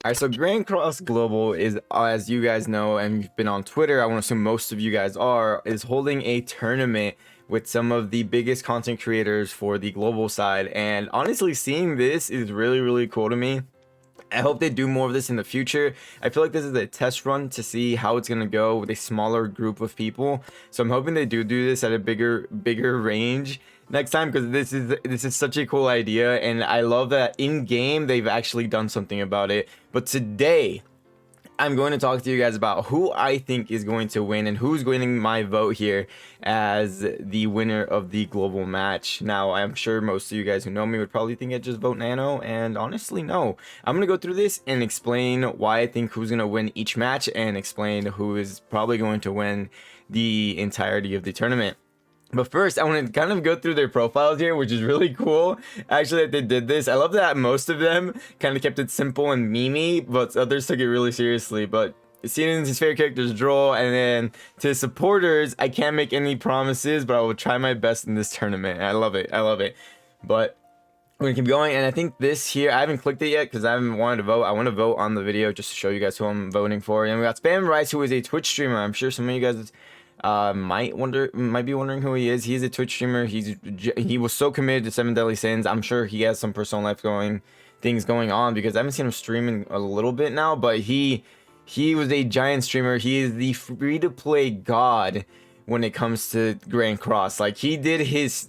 Alright, so Grand Cross Global is, as you guys know, and you've been on Twitter, I want to assume most of you guys are, is holding a tournament with some of the biggest content creators for the global side. And honestly, seeing this is really, really cool to me. I hope they do more of this in the future. I feel like this is a test run to see how it's gonna go with a smaller group of people. So I'm hoping they do this at a bigger range next time, because this is such a cool idea, and I love that in game they've actually done something about it. But today I'm going to talk to you guys about who I think is going to win and who's winning my vote here as the winner of the global match. Now, I'm sure most of you guys who know me would probably think I'd just vote Nano, and honestly, no. I'm going to go through this and explain why I think who's going to win each match and explain who is probably going to win the entirety of the tournament. But first, I want to kind of go through their profiles here, which is really cool, actually, that they did this. I love that most of them kind of kept it simple and memey, but others took it really seriously. But seeing his favorite characters draw, and then to his supporters, I can't make any promises, but I will try my best in this tournament. I love it. I love it. But we're gonna keep going, and I think this here, I haven't clicked it yet because I haven't wanted to vote. I want to vote on the video just to show you guys who I'm voting for. And we got Spam Rice, who is a Twitch streamer. I'm sure some of you guys might be wondering who he is. He's a Twitch streamer. He was so committed to 7 Deadly Sins. I'm sure he has some personal life things going on, because I haven't seen him streaming a little bit now, but he was a giant streamer. He is the free-to-play god when it comes to Grand Cross. Like, he did his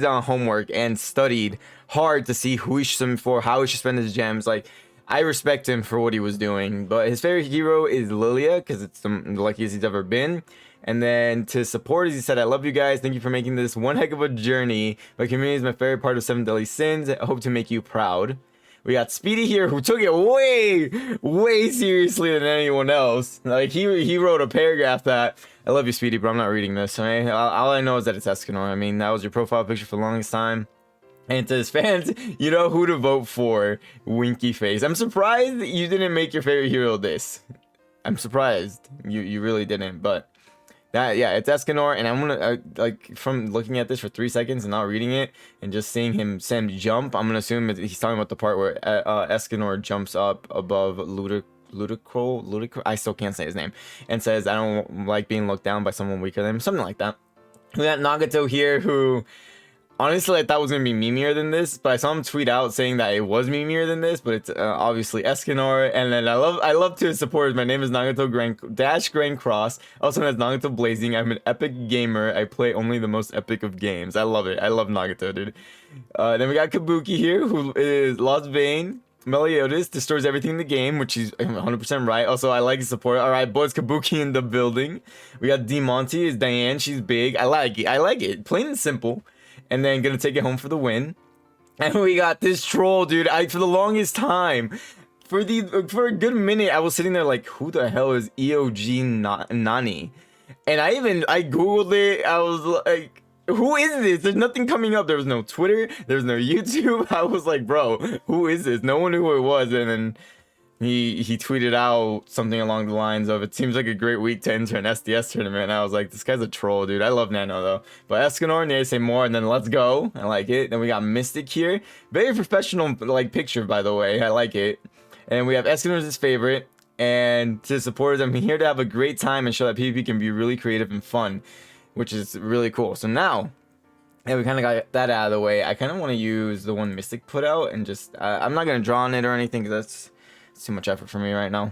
homework and studied hard to see who he should summon for, how he should spend his gems. Like, I respect him for what he was doing. But his favorite hero is Lilia, because it's the luckiest he's ever been. And then to supporters, he said, I love you guys. Thank you for making this one heck of a journey. My community is my favorite part of 7 Deadly Sins. I hope to make you proud. We got Speedy here, who took it way seriously than anyone else. Like, he wrote a paragraph that, I love you, Speedy, but I'm not reading this. Okay? All I know is that it's Escanor. I mean, that was your profile picture for the longest time. And to his fans, you know who to vote for. Winky face. I'm surprised that you didn't make your favorite hero this. I'm surprised. You really didn't, but yeah, it's Escanor, and I'm gonna like, from looking at this for 3 seconds and not reading it and just seeing him send jump, I'm gonna assume that he's talking about the part where Escanor jumps up above Ludicro, I still can't say his name, and says, I don't like being looked down by someone weaker than him, something like that. We got Nagato here, who honestly I thought was gonna be memeier than this, but I saw him tweet out saying that it was memeier than this, but it's obviously Escanor. And then I love to his supporters. My name is Nagato Grand Cross, also known as Nagato Blazing. I'm an epic gamer. I play only the most epic of games. I love it. I love Nagato, dude. Then we got Kabuki here, who is Lost Vein. Meliodas destroys everything in the game, which is 100% right. Also, I like his support. All right, boys, Kabuki in the building. We got D Monty is Diane. She's big. I like it. I like it. Plain and simple. And then gonna take it home for the win. And we got this troll, dude. For the longest time, for a good minute, I was sitting there like, who the hell is EOG Nani? And I googled it. I was like, who is this? There's nothing coming up. There was no Twitter. There's no YouTube. I was like, bro, who is this? No one knew who it was. And then he tweeted out something along the lines of, it seems like a great week to enter an SDS tournament. And I was like, this guy's a troll, dude. I love Nano though. But Escanor, need to say more, and then let's go. I like it. Then we got Mystic here. Very professional like picture, by the way. I like it. And we have Escanor's his favorite. And to supporters, I'm here to have a great time and show that PvP can be really creative and fun, which is really cool. So now, yeah, we kind of got that out of the way. I kind of want to use the one Mystic put out, and just I'm not gonna draw on it or anything, because that's too much effort for me right now.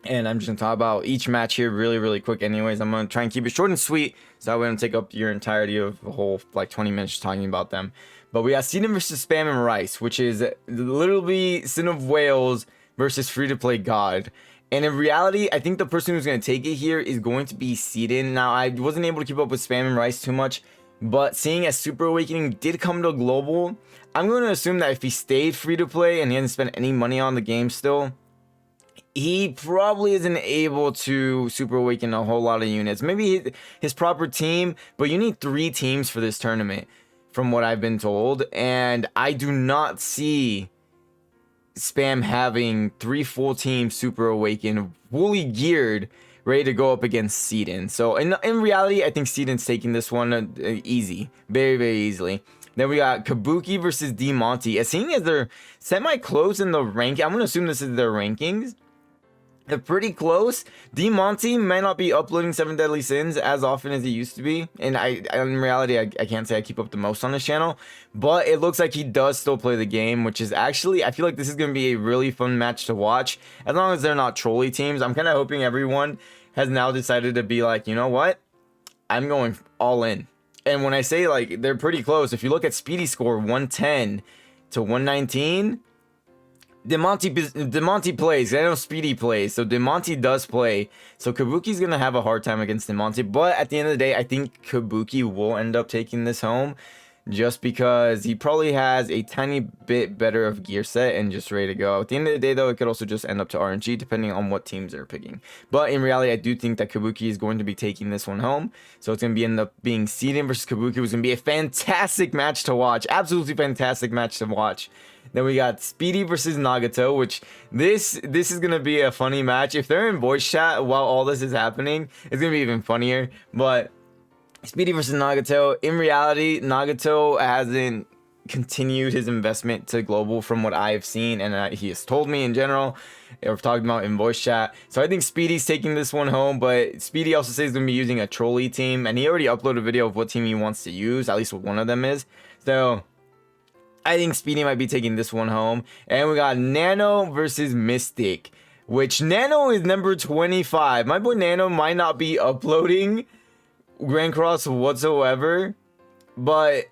And I'm just gonna talk about each match here really quick. Anyways, I'm gonna try and keep it short and sweet, so that way I don't take up your entirety of the whole like 20 minutes talking about them. But we got Seedon versus Spam and Rice, which is literally Sin of Wales versus free-to-play God. And in reality, I think the person who's going to take it here is going to be Seedon. Now, I wasn't able to keep up with Spam and Rice too much, but seeing as Super Awakening did come to global, I'm going to assume that if he stayed free-to-play and he hadn't spent any money on the game still, he probably isn't able to Super Awaken a whole lot of units. Maybe his proper team, but you need 3 teams for this tournament, from what I've been told. And I do not see Spam having 3 full teams Super Awaken, fully geared, ready to go up against Seedon. So in reality, I think Seedon's taking this one easy, very easily. Then we got Kabuki versus D Monty. As seeing as they're semi-close in the rank, I'm gonna assume this is their rankings. They're pretty close. D Monty might not be uploading 7 Deadly Sins as often as he used to be. And in reality, I can't say I keep up the most on his channel. But it looks like he does still play the game, which is actually, I feel like this is going to be a really fun match to watch. As long as they're not trolley teams. I'm kind of hoping everyone has now decided to be like, you know what? I'm going all in. And when I say like they're pretty close, if you look at Speedy score 110 to 119, D Monty plays. I know Speedy plays, so D Monty does play. So Kabuki's gonna have a hard time against D Monty, but at the end of the day, I think Kabuki will end up taking this home, just because he probably has a tiny bit better of gear set and just ready to go. At the end of the day, though, it could also just end up to RNG depending on what teams they're picking. But in reality, I do think that Kabuki is going to be taking this one home. So it's going to end up being Seiden versus Kabuki. It was going to be a fantastic match to watch. Absolutely fantastic match to watch. Then we got Speedy versus Nagato, which this is going to be a funny match. If they're in voice chat while all this is happening, it's going to be even funnier. But Speedy versus Nagato, in reality, Nagato hasn't continued his investment to global from what I've seen, and he has told me in general, or talked about in voice chat. So I think Speedy's taking this one home, but Speedy also says he's going to be using a trolley team, and he already uploaded a video of what team he wants to use, at least what one of them is. So I think Speedy might be taking this one home. And we got Nano versus Mystic, which Nano is number 25. My boy Nano might not be uploading Grand Cross whatsoever, but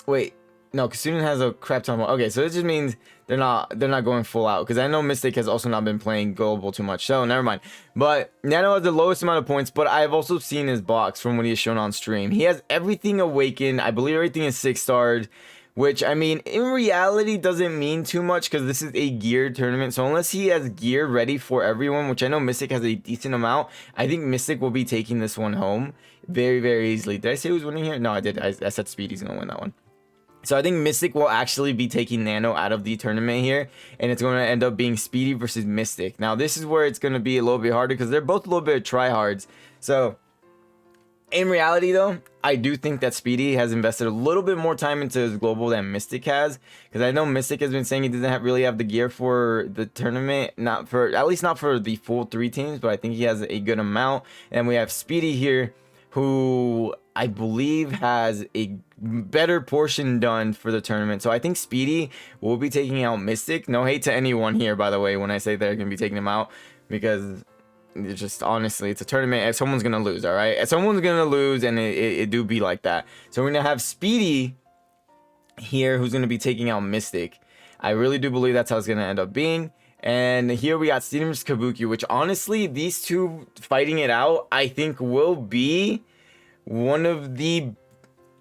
wait, no, because Student has a crap ton. Okay, so it just means they're not going full out, because I know Mystic has also not been playing global too much, so never mind. But Nano has the lowest amount of points, but I've also seen his box from what he has shown on stream. He has everything awakened. I believe everything is 6-starred, which, I mean, in reality doesn't mean too much, because this is a geared tournament. So unless he has gear ready for everyone, which I know Mystic has a decent amount, I think Mystic will be taking this one home very, very easily. Did I say who's winning here? No, I did. I said Speedy's going to win that one. So I think Mystic will actually be taking Nano out of the tournament here, and it's going to end up being Speedy versus Mystic. Now, this is where it's going to be a little bit harder, because they're both a little bit of tryhards. So in reality, though, I do think that Speedy has invested a little bit more time into his global than Mystic has, because I know Mystic has been saying he doesn't really have the gear for the tournament, at least not for the full 3 teams, but I think he has a good amount. And we have Speedy here, who I believe has a better portion done for the tournament. So I think Speedy will be taking out Mystic. No hate to anyone here, by the way, when I say they're going to be taking him out, because it's just, honestly, it's a tournament. If someone's gonna lose, all right, if someone's gonna lose, and it do be like that. So we're gonna have Speedy here, who's gonna be taking out Mystic. I really do believe that's how it's gonna end up being. And here we got Speedy versus Kabuki, which honestly, these two fighting it out, I think will be one of the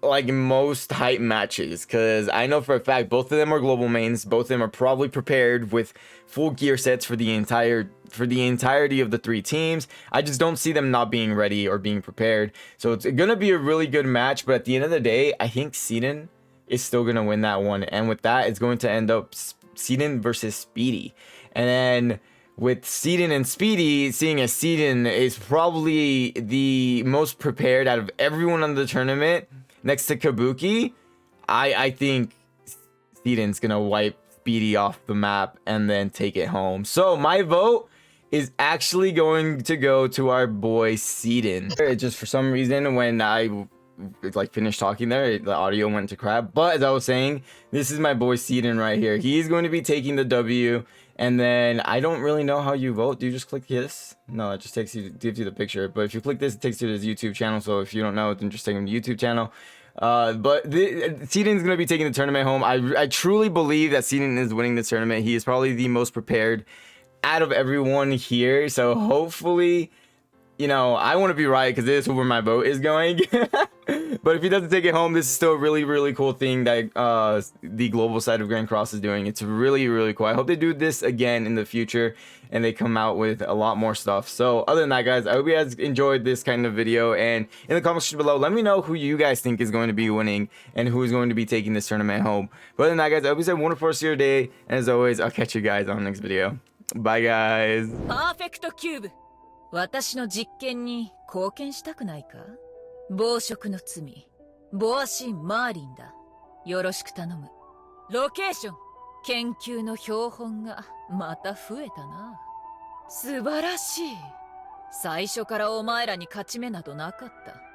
most hype matches, because I know for a fact both of them are global mains. Both of them are probably prepared with full gear sets for the entirety of the 3 teams. I just don't see them not being ready or being prepared. So it's gonna be a really good match, but at the end of the day, I think Seiden is still gonna win that one. And with that, it's going to end up Seiden versus Speedy. And then with Seiden and Speedy, seeing as Seiden is probably the most prepared out of everyone on the tournament, next to Kabuki, I think Seiden's gonna wipe Speedy off the map and then take it home. So my vote is actually going to go to our boy Seiden. Just for some reason, when I finished talking there, the audio went to crap. But as I was saying, this is my boy Seiden right here. He's going to be taking the W. And then I don't really know how you vote. Do you just click this? No, it just gives you the picture. But if you click this, it takes you to his YouTube channel. So if you don't know, then just take him to YouTube channel. But Seiden's going to be taking the tournament home. I truly believe that Seiden is winning this tournament. He is probably the most prepared out of everyone here. So hopefully, you know, I want to be right, because this is where my vote is going. But if he doesn't take it home, this is still a really, really cool thing that the global side of Grand Cross is doing. It's really, really cool. I hope they do this again in the future, and they come out with a lot more stuff. So other than that, guys, I hope you guys enjoyed this kind of video, and in the comments section below, let me know who you guys think is going to be winning and who is going to be taking this tournament home. But other than that, guys, I hope you have a wonderful rest of your day, and as always, I'll catch you guys on the next video. Bye, guys. Perfect Cube. 私の実験に貢献したくないか？暴食の罪、ボアシン・マーリンだ。よろしく頼む。ロケーション、研究の標本がまた増えたな。素晴らしい。最初からお前らに勝ち目などなかった。